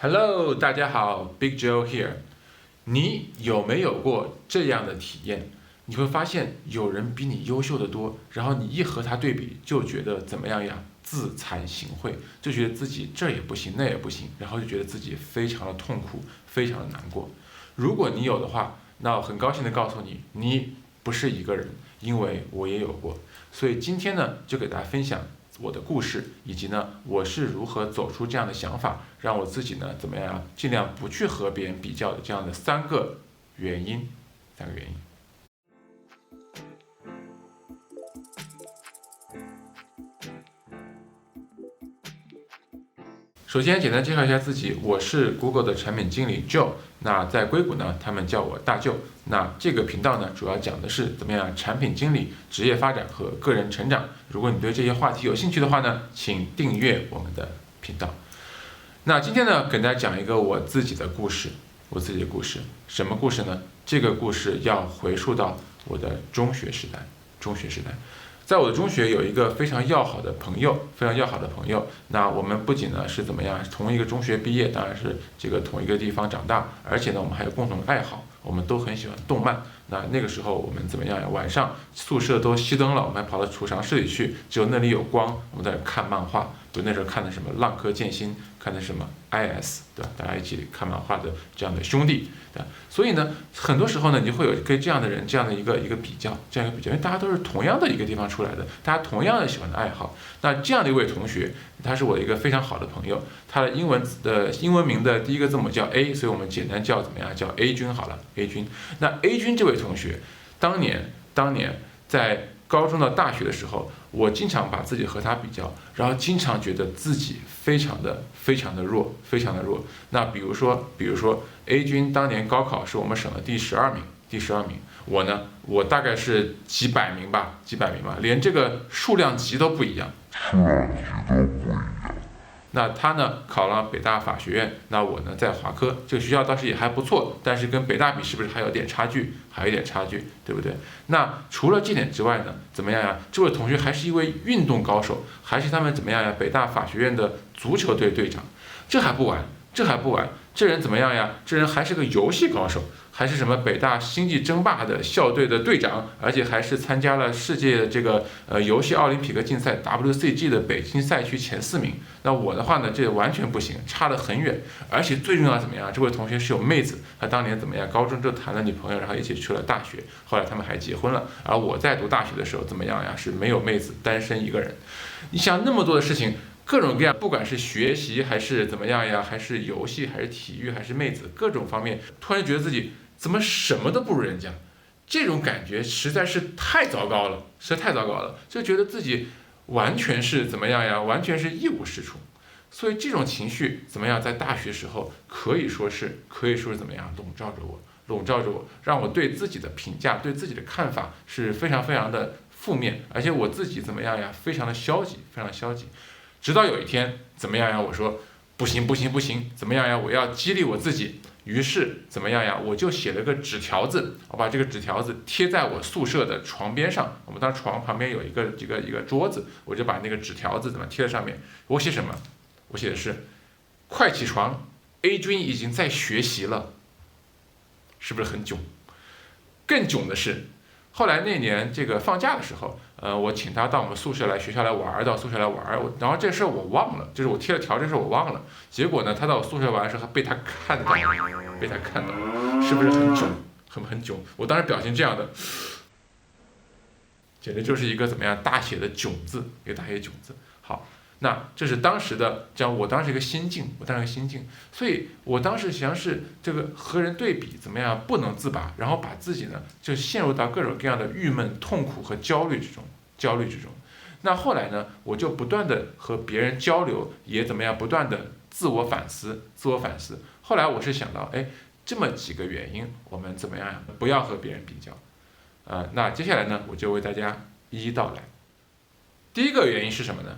Hello，大家好，Big Joe here。你有没有过这样的体验？你会发现有人比你优秀的多，然后你一和他对比，就觉得怎么样呀？自惭形秽，就觉得自己这也不行，那也不行，然后就觉得自己非常的痛苦，非常的难过。如果你有的话，那我很高兴的告诉你，你不是一个人，因为我也有过。所以今天呢，就给大家分享我的故事，以及呢，我是如何走出这样的想法，让我自己呢怎么样啊，尽量不去和别人比较的这样的三个原因。首先简单介绍一下自己，我是 Google 的产品经理 Joe。那在硅谷呢，他们叫我大舅。那这个频道呢，主要讲的是怎么样产品经理、职业发展和个人成长。如果你对这些话题有兴趣的话呢，请订阅我们的频道。那今天呢，给大家讲一个我自己的故事。什么故事呢？这个故事要回溯到我的中学时代。在我的中学有一个非常要好的朋友。那我们不仅呢是怎么样同一个中学毕业，当然是这个同一个地方长大，而且呢我们还有共同的爱好，我们都很喜欢动漫。那个时候我们怎么样呀？晚上宿舍都熄灯了，我们还跑到储藏室里去，只有那里有光，我们在那看漫画。比如那时候看的什么《浪客剑心》，看的什么 IS， 对吧？大家一起看漫画的这样的兄弟，对吧？所以呢，很多时候呢，你就会有跟这样的人这样的一个比较，因为大家都是同样的一个地方出来的，大家同样的喜欢的爱好。那这样的一位同学，他是我的一个非常好的朋友，他的英文名的第一个字母叫 A， 所以我们简单叫怎么样？叫 A 君好了 ，A 君。那 A 君这位同学，当年在高中到大学的时候，我经常把自己和他比较，然后经常觉得自己非常的弱。那比如说 A 君当年高考是我们省的第12名，我大概是几百名吧，连这个数量级都不一样。那他呢考了北大法学院，那我呢在华科，这个学校倒是也还不错，但是跟北大比是不是还有点差距，对不对？那除了这点之外呢，怎么样呀？这位同学还是一位运动高手，还是他们怎么样呀？北大法学院的足球队队长。这还不完，这人怎么样呀？这人还是个游戏高手，还是什么北大星际争霸的校队的队长，而且还是参加了世界的这个游戏奥林匹克竞赛 WCG 的北京赛区前4名。那我的话呢，这完全不行，差得很远。而且最重要怎么样？这位同学是有妹子，他当年怎么样？高中就谈了女朋友，然后一起去了大学，后来他们还结婚了。而我在读大学的时候怎么样呀？是没有妹子，单身一个人。你想那么多的事情。各种各样，不管是学习还是怎么样呀，还是游戏，还是体育，还是妹子，各种方面，突然觉得自己怎么什么都不如人家，这种感觉实在是太糟糕了，就觉得自己完全是怎么样呀，完全是一无是处。所以这种情绪怎么样，在大学时候可以说是怎么样笼罩着我，让我对自己的评价，对自己的看法是非常的负面，而且我自己怎么样呀，非常消极。直到有一天，怎么样呀？我说不行，怎么样呀？我要激励我自己。于是怎么样呀？我就写了个纸条子，我把这个纸条子贴在我宿舍的床边上。我们当时床旁边有一个桌子，我就把那个纸条子怎么贴在上面。我写什么？我写的是：快起床 ，A 君已经在学习了。是不是很囧？更囧的是，后来那年这个放假的时候。我请他到我们宿舍来，学校来玩，然后这事我忘了，就是我贴了条这事我忘了。结果呢，他到我宿舍玩的时候还被他看到，是不是很囧？很囧？我当时表情这样的，简直就是一个怎么样大写的囧字，好，那这是当时的我当时一个心境，所以我当时实际上是这个和人对比怎么样不能自拔，然后把自己呢就陷入到各种各样的郁闷、痛苦和焦虑之中。那后来呢，我就不断的和别人交流，也怎么样不断的自我反思。后来我是想到，这么几个原因，我们怎么样不要和别人比较。那接下来呢，我就为大家一一道来。第一个原因是什么呢？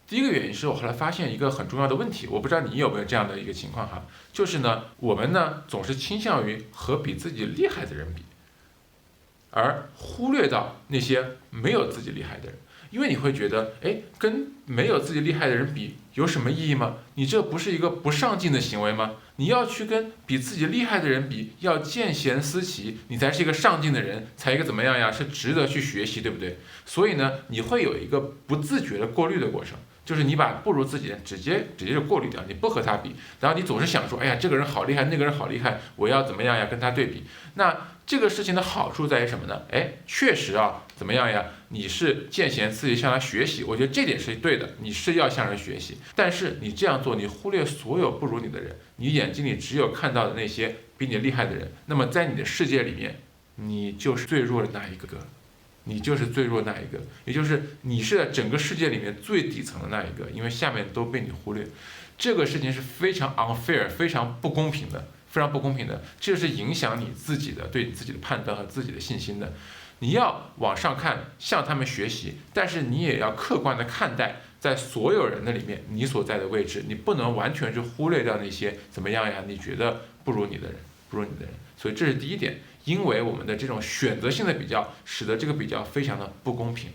第一个原因是我后来发现一个很重要的问题，我不知道你有没有这样的一个情况哈，就是呢，我们呢总是倾向于和比自己厉害的人比，而忽略到那些没有自己厉害的人。因为你会觉得，哎，跟没有自己厉害的人比有什么意义吗？你这不是一个不上进的行为吗？你要去跟比自己厉害的人比，要见贤思齐，你才是一个上进的人，才一个怎么样呀？是值得去学习，对不对？所以呢，你会有一个不自觉的过滤的过程。就是你把不如自己的人直接就过滤掉，你不和他比，然后你总是想说，哎呀，这个人好厉害，那个人好厉害，我要怎么样呀，跟他对比。那这个事情的好处在于什么呢？哎，确实啊，怎么样呀？你是见贤思齐向他学习，我觉得这点是对的，你是要向人学习。但是你这样做，你忽略所有不如你的人，你眼睛里只有看到的那些比你厉害的人，那么在你的世界里面，你就是最弱的那一个。你就是最弱那一个，也就是你是在整个世界里面最底层的那一个，因为下面都被你忽略，这个事情是非常 unfair、非常不公平的，非常不公平的，这是影响你自己的对你自己的判断和自己的信心的。你要往上看，向他们学习，但是你也要客观的看待，在所有人的里面，你所在的位置，你不能完全是忽略掉那些怎么样呀？你觉得不如你的人，不如你的人，所以这是第一点。因为我们的这种选择性的比较，使得这个比较非常的不公平，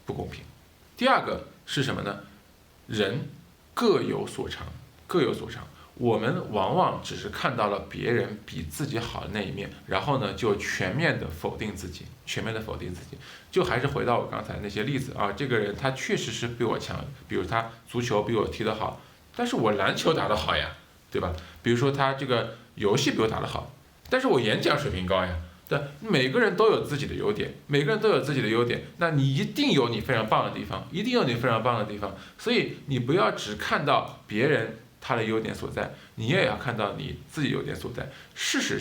不公平。第二个是什么呢？人各有所长，各有所长。我们往往只是看到了别人比自己好的那一面，然后呢，就全面的否定自己，全面的否定自己。就还是回到我刚才那些例子啊，这个人他确实是比我强，比如他足球比我踢得好，但是我篮球打得好呀，对吧？比如说他这个游戏比我打得好。但是我演讲水平高呀，对，每个人都有自己的优点，每个人都有自己的优点，那你一定有你非常棒的地方，一定有你非常棒的地方，所以你不要只看到别人他的优点所在，你也要看到你自己优点所在。事实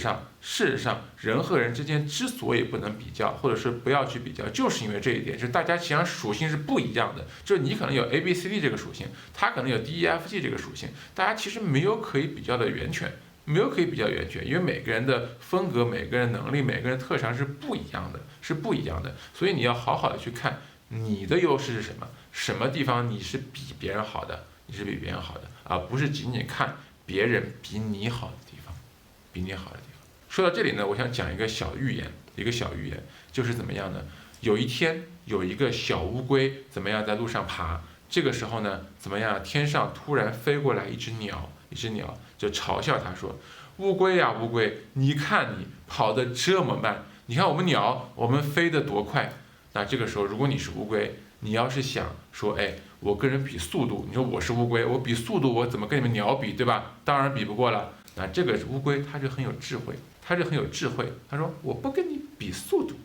上，人和人之间之所以不能比较，或者是不要去比较，就是因为这一点，就是大家实际上属性是不一样的，就是你可能有 A、B、C、D 这个属性，他可能有 D、E、F、G 这个属性，大家其实没有可以比较的源泉。没有可以比较源泉，因为每个人的风格、每个人能力、每个人特长是不一样的，是不一样的。所以你要好好的去看你的优势是什么，什么地方你是比别人好的，你是比别人好的，而不是仅仅看别人比你好的地方，比你好的地方。说到这里呢，我想讲一个小寓言，就是怎么样呢？有一天有一个小乌龟怎么样在路上爬，这个时候呢，怎么样？天上突然飞过来一只鸟就嘲笑他说：乌龟呀乌龟，你看你跑得这么慢，你看我们鸟，我们飞得多快。那这个时候，如果你是乌龟，你要是想说，哎，我跟人比速度，你说我是乌龟，我比速度，我怎么跟你们鸟比，对吧？当然比不过了。那这个乌龟它就很有智慧，他说我不跟你比速度，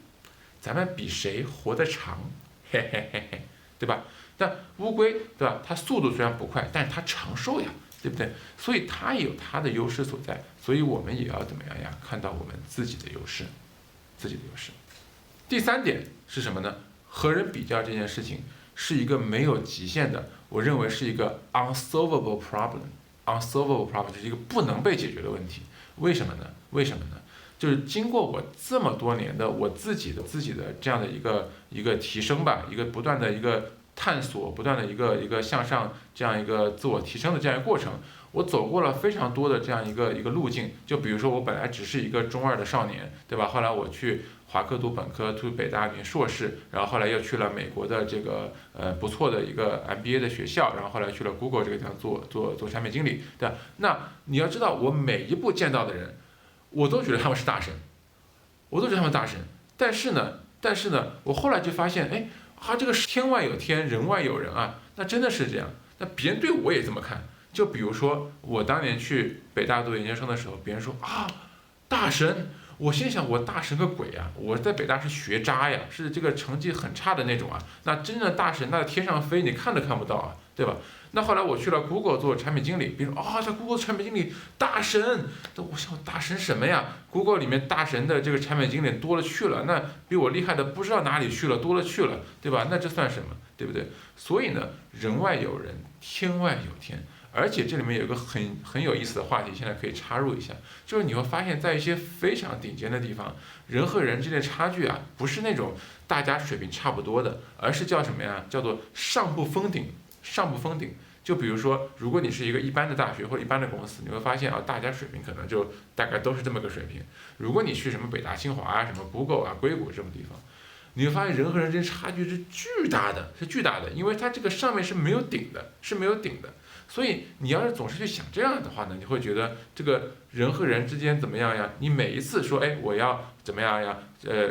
咱们比谁活得长，嘿嘿嘿嘿，对吧？那乌龟对吧？它速度虽然不快，但是它长寿呀。对不对？所以它有它的优势所在，所以我们也要怎么样呀？看到我们自己的优势，第三点是什么呢？和人比较这件事情是一个没有极限的，我认为是一个 unsolvable problem，就是一个不能被解决的问题。为什么呢？就是经过我这么多年的我自己的这样的一个提升吧，一个不断的一个探索，不断的一个向上这样一个自我提升的这样一个过程，我走过了非常多的这样一个路径。就比如说我本来只是一个中二的少年，对吧？后来我去华科读本科，读北大念硕士，然后后来又去了美国的这个不错的一个 MBA 的学校，然后后来去了 Google 这个地方做产品经理，对吧？那你要知道，我每一步见到的人，我都觉得他们是大神，但是呢，我后来就发现，哎。这个天外有天，人外有人啊，那真的是这样。那别人对我也这么看。就比如说，我当年去北大读研究生的时候，别人说大神，我心想我大神个鬼呀！我在北大是学渣呀，是这个成绩很差的那种啊。那真正的大神，那在天上飞，你看都看不到啊，对吧？那后来我去了 Google 做产品经理，别人说在 Google 产品经理大神，我想大神什么呀 ？Google 里面大神的这个产品经理多了去了，那比我厉害的不知道哪里去了，多了去了，对吧？那这算什么，对不对？所以呢，人外有人，天外有天。而且这里面有一个很有意思的话题，现在可以插入一下，就是你会发现在一些非常顶尖的地方，人和人之间的差距啊，不是那种大家水平差不多的，而是叫什么呀？叫做上不封顶。就比如说，如果你是一个一般的大学或者一般的公司，你会发现大家水平可能就大概都是这么个水平。如果你去什么北大、清华啊、什么 Google 啊、硅谷这种地方，你会发现人和人之间差距是巨大的，因为它这个上面是没有顶的，所以你要是总是去想这样的话呢，你会觉得这个人和人之间怎么样呀？你每一次说，哎，我要怎么样呀？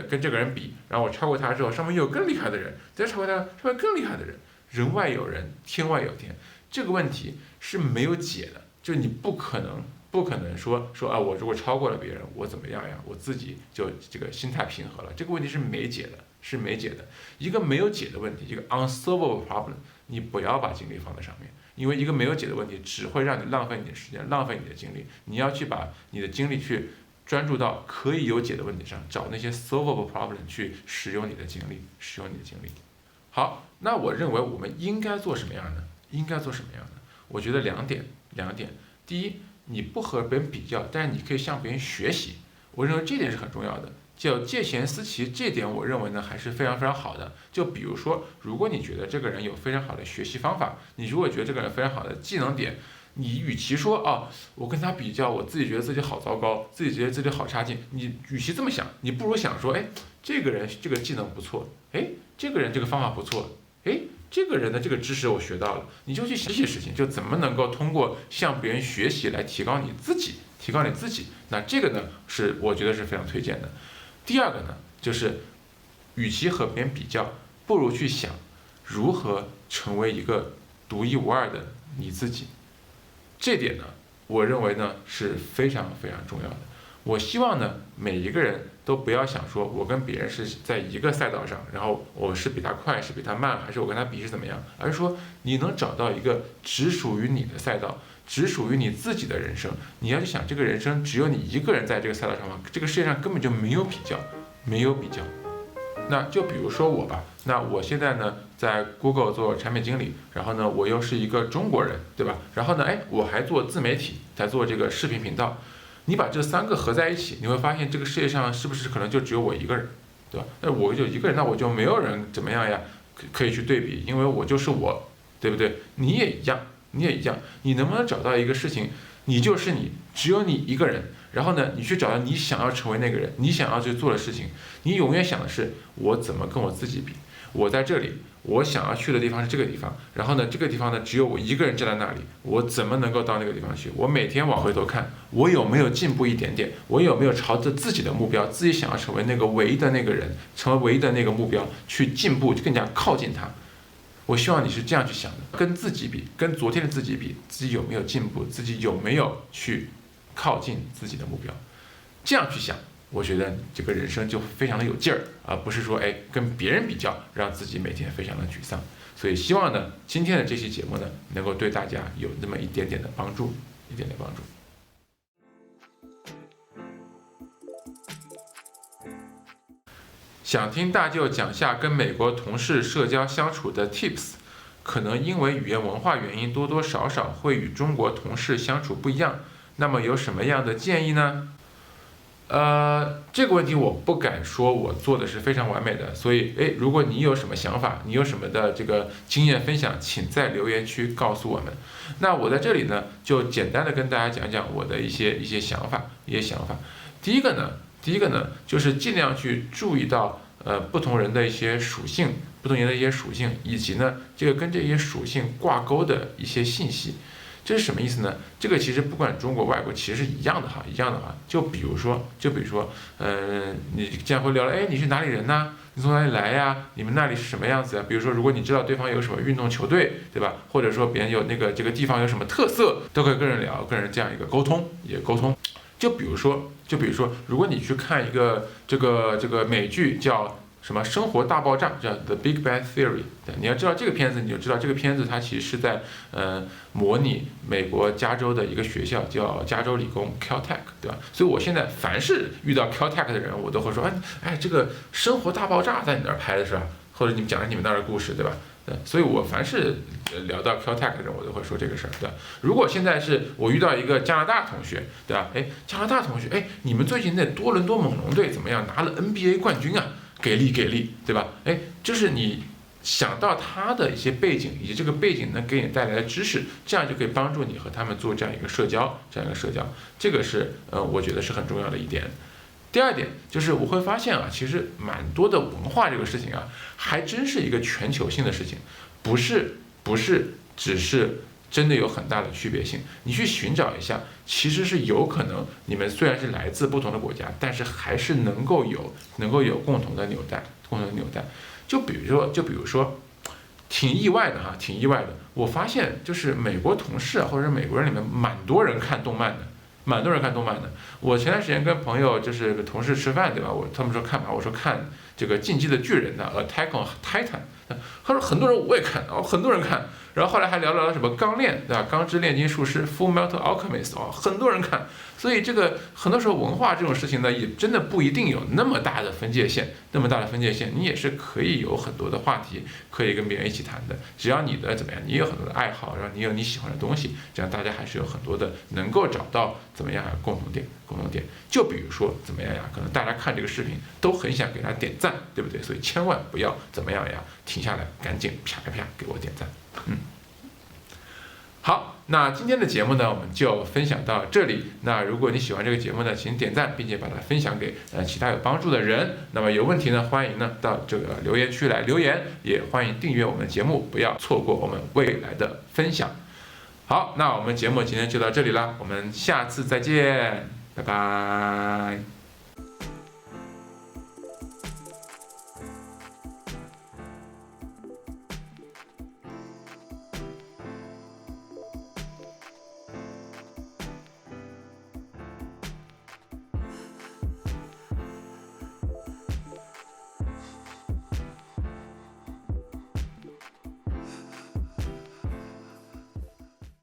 跟这个人比，然后我超过他之后，上面又有更厉害的人，再超过他，上面更厉害的人，人外有人，天外有天，这个问题是没有解的，就是你不可能说啊，我如果超过了别人，我怎么样呀？我自己就这个心态平和了，这个问题是没解的，一个没有解的问题，一个 unsolvable problem， 你不要把精力放在上面。因为一个没有解的问题，只会让你浪费你的时间，浪费你的精力。你要去把你的精力去专注到可以有解的问题上，找那些 solvable problem 去使用你的精力。好，那我认为我们应该做什么样呢？我觉得两点。第一，你不和别人比较，但是你可以向别人学习。我认为这点是很重要的。叫借贤思齐，这点我认为呢还是非常非常好的。就比如说，如果你觉得这个人有非常好的学习方法，你如果觉得这个人非常好的技能点，你与其说啊，我跟他比较，我自己觉得自己好糟糕，自己觉得自己好差劲，你与其这么想，你不如想说，哎，这个人这个技能不错，哎，这个人这个方法不错，哎，这个人的这个知识我学到了，你就去想这些事情，就怎么能够通过向别人学习来提高你自己。那这个呢是我觉得是非常推荐的。第二个呢，就是与其和别人比较，不如去想如何成为一个独一无二的你自己。这点呢，我认为呢是非常非常重要的。我希望呢，每一个人都不要想说我跟别人是在一个赛道上，然后我是比他快，是比他慢，还是我跟他比是怎么样，而是说你能找到一个只属于你的赛道，只属于你自己的人生。你要去想，这个人生只有你一个人在这个赛道上吗？这个世界上根本就没有比较。那就比如说我吧，那我现在呢在 Google 做产品经理，然后呢我又是一个中国人，对吧？然后呢，哎，我还做自媒体，在做这个视频频道。你把这三个合在一起，你会发现这个世界上是不是可能就只有我一个人，对吧？那我就一个人，那我就没有人怎么样呀？可以去对比，因为我就是我，对不对？你也一样，你能不能找到一个事情，你就是你，只有你一个人，然后呢，你去找到你想要成为那个人，你想要去做的事情，你永远想的是我怎么跟我自己比，我在这里。我想要去的地方是这个地方，然后呢，这个地方呢只有我一个人站在那里，我怎么能够到那个地方去？我每天往回头看，我有没有进步一点点？我有没有朝着自己的目标，自己想要成为那个唯一的那个人，成为唯一的那个目标去进步，更加靠近他？我希望你是这样去想的，跟自己比，跟昨天的自己比，自己有没有进步？自己有没有去靠近自己的目标？这样去想。我觉得这个人生就非常的有劲儿，而不是说跟别人比较，让自己每天非常的沮丧。所以希望呢，今天的这期节目呢，能够对大家有那么一点点的帮助。想听大舅讲下跟美国同事社交相处的 tips， 可能因为语言文化原因，多多少少会与中国同事相处不一样。那么有什么样的建议呢？这个问题我不敢说我做的是非常完美的，所以如果你有什么想法，你有什么的这个经验分享，请在留言区告诉我们。那我在这里呢，就简单的跟大家讲讲我的一些想法。第一个呢，就是尽量去注意到不同人的一些属性，以及呢这个跟这些属性挂钩的一些信息。这是什么意思呢？这个其实不管中国外国其实是一样的哈。就比如说，你经常会聊了，你是哪里人呢？你从哪里来呀？你们那里是什么样子啊？比如说，如果你知道对方有什么运动球队，对吧？或者说别人有这个地方有什么特色，都可以跟人聊，跟人这样一个沟通。就比如说，如果你去看一个这个美剧叫什么《生活大爆炸》，叫 The Big Bang Theory。对，你要知道这个片子，你就知道这个片子它其实是在模拟美国加州的一个学校叫加州理工 Caltech， 对吧？所以我现在凡是遇到 Caltech 的人，我都会说，这个《生活大爆炸》在你那儿拍的是吧？或者你们讲的你们那儿的故事，对吧？对，所以我凡是聊到 Caltech 的人，我都会说这个事儿，对吧？如果现在是我遇到一个加拿大同学，对吧？加拿大同学，你们最近那多伦多猛龙队怎么样？拿了 NBA 冠军啊！给力，对吧？就是你想到他的一些背景，以及这个背景能给你带来的知识，这样就可以帮助你和他们做这样一个社交。这个是我觉得是很重要的一点。第二点就是我会发现啊，其实蛮多的文化这个事情啊，还真是一个全球性的事情，不是只是真的有很大的区别性。你去寻找一下，其实是有可能你们虽然是来自不同的国家，但是还是能够有共同的纽带。就比如说，挺意外的哈，挺意外的。我发现就是美国同事或者美国人里面蛮多人看动漫的。我前段时间跟朋友就是同事吃饭，对吧？他们说看嘛，我说看这个《进击的巨人》的《Attack on Titan》，他说很多人我也看，很多人看。然后后来还聊什么钢炼，对吧？钢之炼金术师 Full Metal Alchemist 很多人看。所以这个很多时候文化这种事情呢，也真的不一定有那么大的分界线，你也是可以有很多的话题可以跟别人一起谈的。只要你的怎么样，你有很多的爱好，然后你有你喜欢的东西，这样大家还是有很多的能够找到怎么样共同点。就比如说怎么样呀？可能大家看这个视频都很想给他点赞，对不对？所以千万不要怎么样呀，停下来，赶紧啪啪啪给我点赞。好，那今天的节目呢，我们就分享到这里。那如果你喜欢这个节目呢，请点赞，并且把它分享给其他有帮助的人。那么有问题呢，欢迎呢到这个留言区来留言，也欢迎订阅我们的节目，不要错过我们未来的分享。好，那我们节目今天就到这里了，我们下次再见，拜拜。